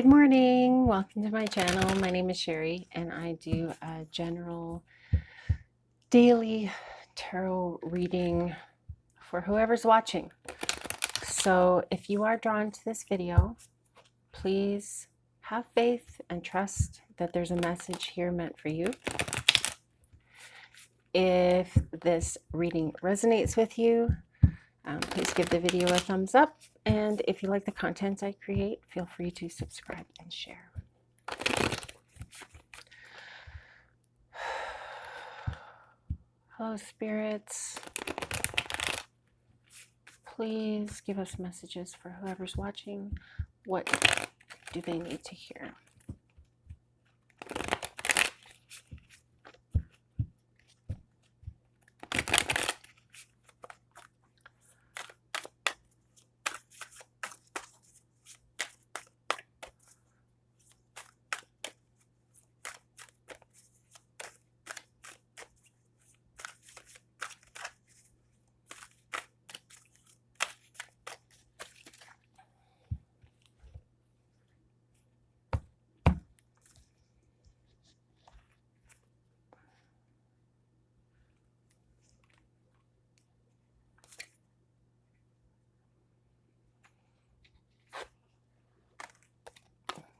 Good morning. Welcome to my channel. My name is Sherry and I do a general daily tarot reading for whoever's watching. So if you are drawn to this video, please have faith and trust that there's a message here meant for you. If this reading resonates with you, please give the video a thumbs up. And if you like the content I create, feel free to subscribe and share. Hello, spirits. Please give us messages for whoever's watching. What do they need to hear?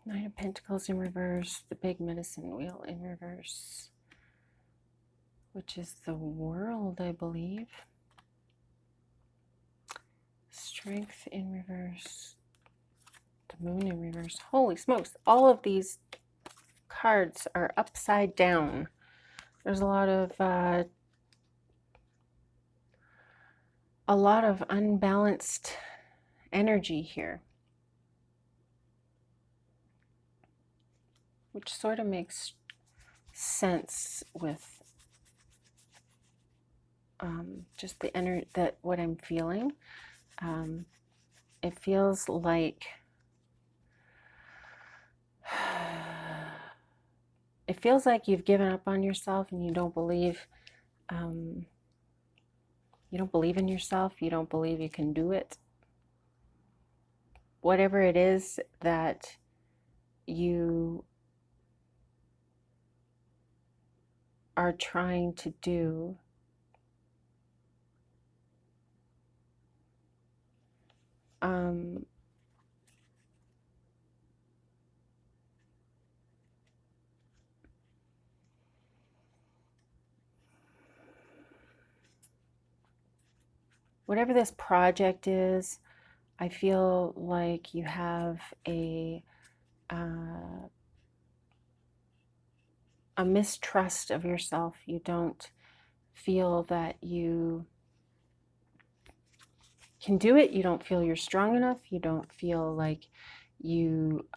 Nine of Pentacles in reverse, the big medicine wheel in reverse, which is the World, I believe. Strength in reverse, the Moon in reverse. Holy smokes, all of these cards are upside down. There's a lot of unbalanced energy here, which sort of makes sense with just the energy, that what I'm feeling. It feels like you've given up on yourself and you don't believe in yourself. You don't believe you can do it. Whatever it is that you are trying to do, whatever this project is, I feel like you have a mistrust of yourself. You don't feel that you can do it. You don't feel you're strong enough. You don't feel like you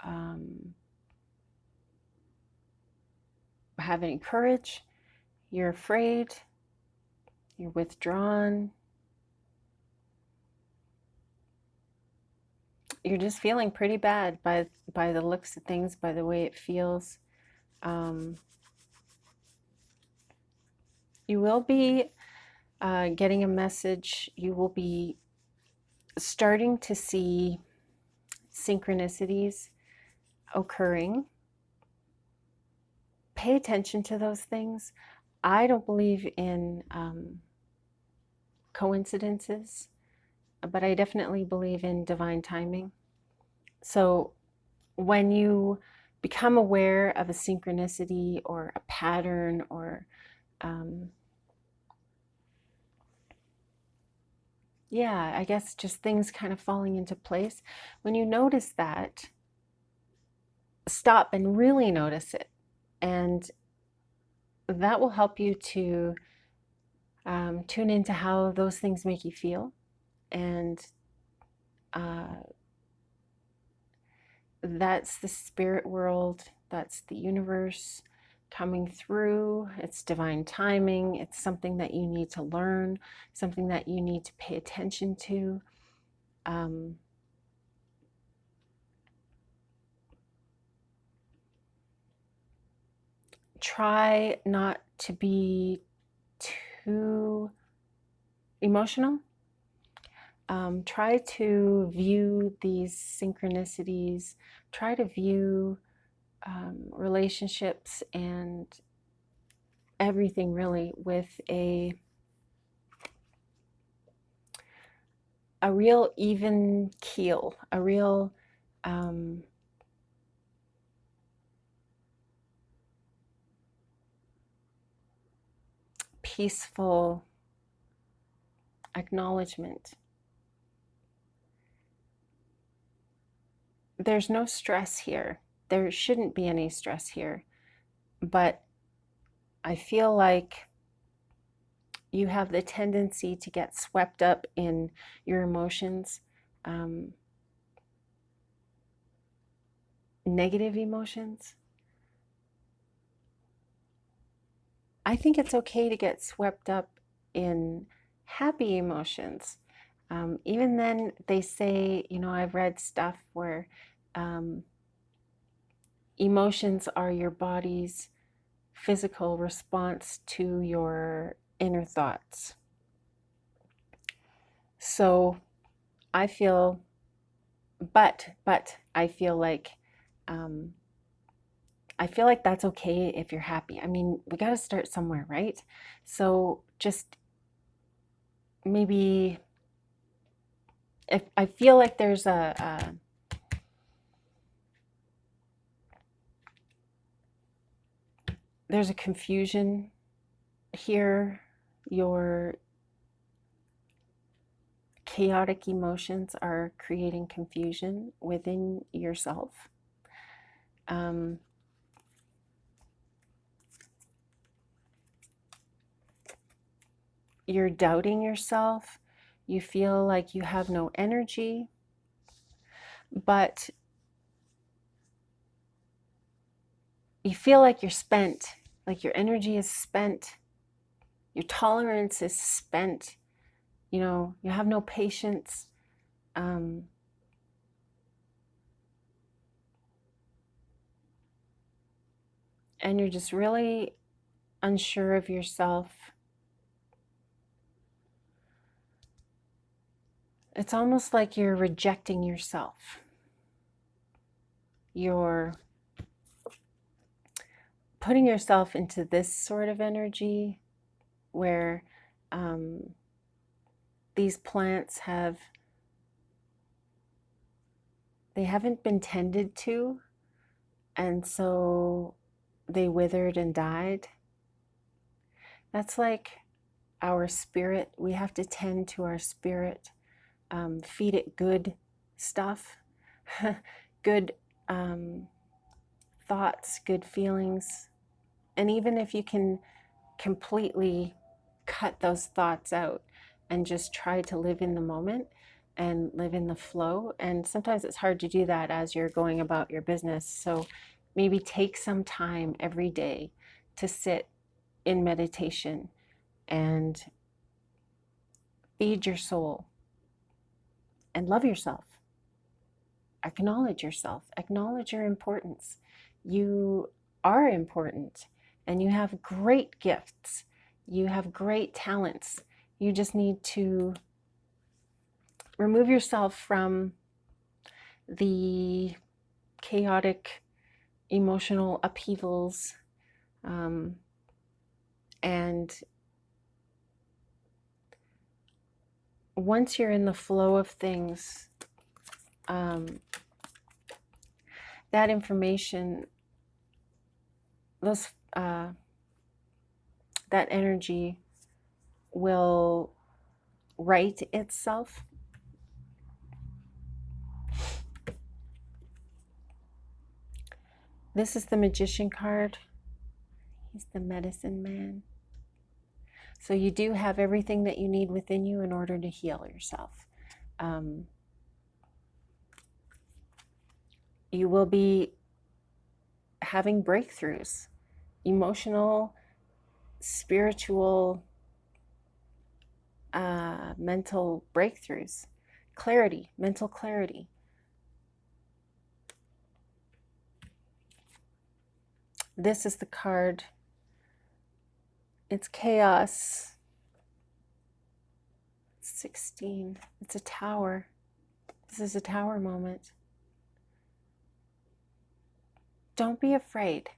have any courage. You're afraid. You're withdrawn. You're just feeling pretty bad by the looks of things, by the way it feels. You will be getting a message. You will be starting to see synchronicities occurring. Pay attention to those things. I don't believe in coincidences, but I definitely believe in divine timing. So when you become aware of a synchronicity or a pattern or yeah, I guess just things kind of falling into place. When you notice that, stop and really notice it. And that will help you to tune into how those things make you feel. And that's the spirit world. That's the universe coming through. It's divine timing. It's something that you need to learn, something that you need to pay attention to. Try not to be too emotional. Try to view these synchronicities, try to view relationships and everything really with a real even keel, a real peaceful acknowledgement. There's no stress here. There shouldn't be any stress here. But I feel like you have the tendency to get swept up in your emotions, negative emotions. I think it's okay to get swept up in happy emotions. Even then, they say, you know, I've read stuff where emotions are your body's physical response to your inner thoughts. So I feel, but I feel like that's okay if you're happy. I mean, we got to start somewhere, right? So just maybe, if I feel like there's there's a confusion here. Your chaotic emotions are creating confusion within yourself. You're doubting yourself. You feel like you have no energy, but you feel like you're spent, like your energy is spent, your tolerance is spent, you know, you have no patience. And you're just really unsure of yourself. It's almost like you're rejecting yourself. You're putting yourself into this sort of energy where these plants they haven't been tended to, and so they withered and died. That's like our spirit. We have to tend to our spirit, feed it good stuff, good thoughts, good feelings. And even if you can completely cut those thoughts out and just try to live in the moment and live in the flow. And sometimes it's hard to do that as you're going about your business. So maybe take some time every day to sit in meditation and feed your soul and love yourself. Acknowledge yourself. Acknowledge your importance. You are important and you have great gifts. You have great talents. You just need to remove yourself from the chaotic emotional upheavals, and once you're in the flow of things, that information, that energy will right itself. This is the Magician card. He's the medicine man. So you do have everything that you need within you in order to heal yourself. You will be having breakthroughs, emotional, spiritual, mental breakthroughs, clarity, mental clarity. This is the card. It's chaos. 16. It's a tower. This is a tower moment. don't be afraid.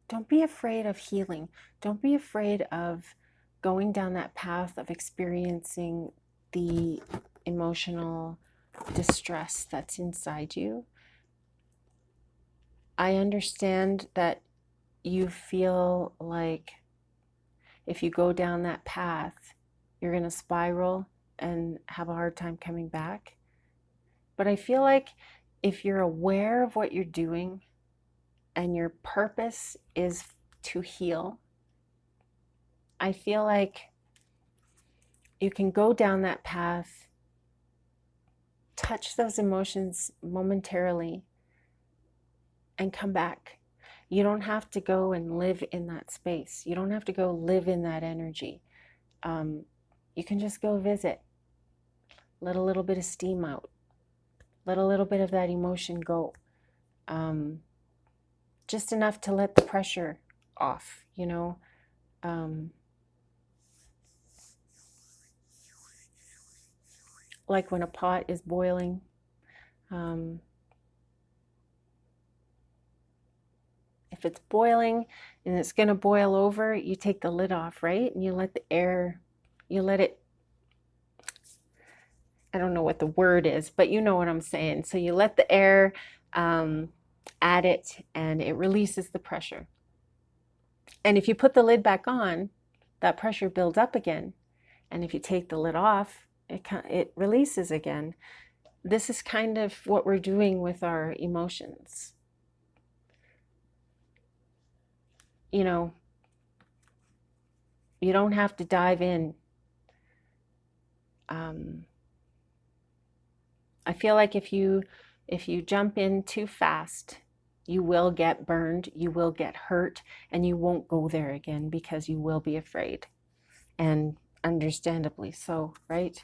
Don't be afraid of healing. Don't be afraid of going down that path of experiencing the emotional distress that's inside you. I understand that you feel like if you go down that path, you're going to spiral and have a hard time coming back. But I feel like if you're aware of what you're doing and your purpose is to heal, I feel like you can go down that path, touch those emotions momentarily, and come back. You don't have to go and live in that space. You don't have to go live in that energy. You can just go visit. Let a little bit of steam out. Let a little bit of that emotion go. Just enough to let the pressure off, you know. Like when a pot is boiling. If it's boiling and it's going to boil over, you take the lid off, right? And you let the air, you let it, I don't know what the word is, but you know what I'm saying. So you let the air at it and it releases the pressure. And if you put the lid back on, that pressure builds up again. And if you take the lid off, it releases again. This is kind of what we're doing with our emotions. You know, you don't have to dive in. I feel like if you jump in too fast, you will get burned, you will get hurt, and you won't go there again because you will be afraid. And understandably so, right?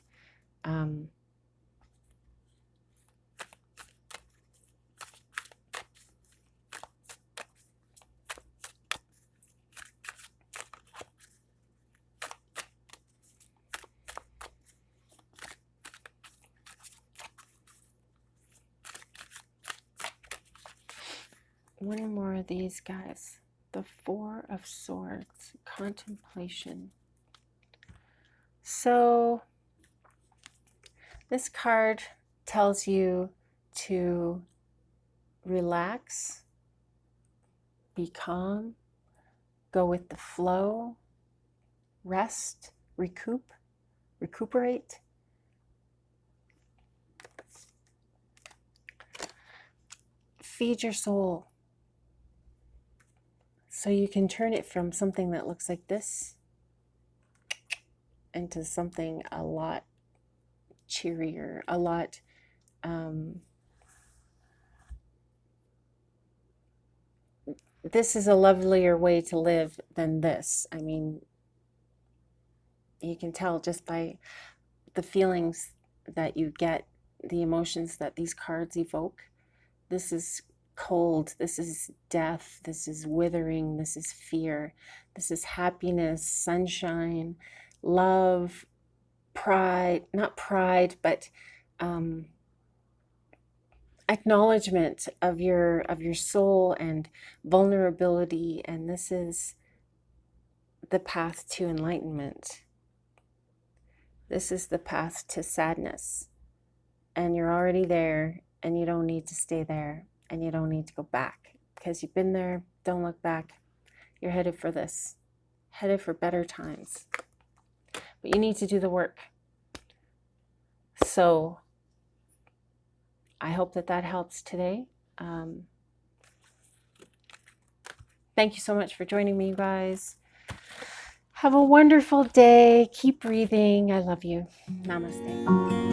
One more of these guys. The Four of Swords, contemplation. So this card tells you to relax, be calm, go with the flow, rest, recuperate. Feed your soul. So you can turn it from something that looks like this into something a lot cheerier, a lot this is a lovelier way to live than this. I mean, you can tell just by the feelings that you get, the emotions that these cards evoke. This is cold, this is death, this is withering, this is fear, this is happiness, sunshine, love, pride, not pride, but acknowledgement of your soul and vulnerability. And this is the path to enlightenment. This is the path to sadness. And you're already there, and you don't need to stay there, and you don't need to go back because you've been there. Don't look back. You're headed for this, headed for better times. But you need to do the work. So I hope that that helps today. Thank you so much for joining me, you guys. Have a wonderful day. Keep breathing. I love you. Namaste.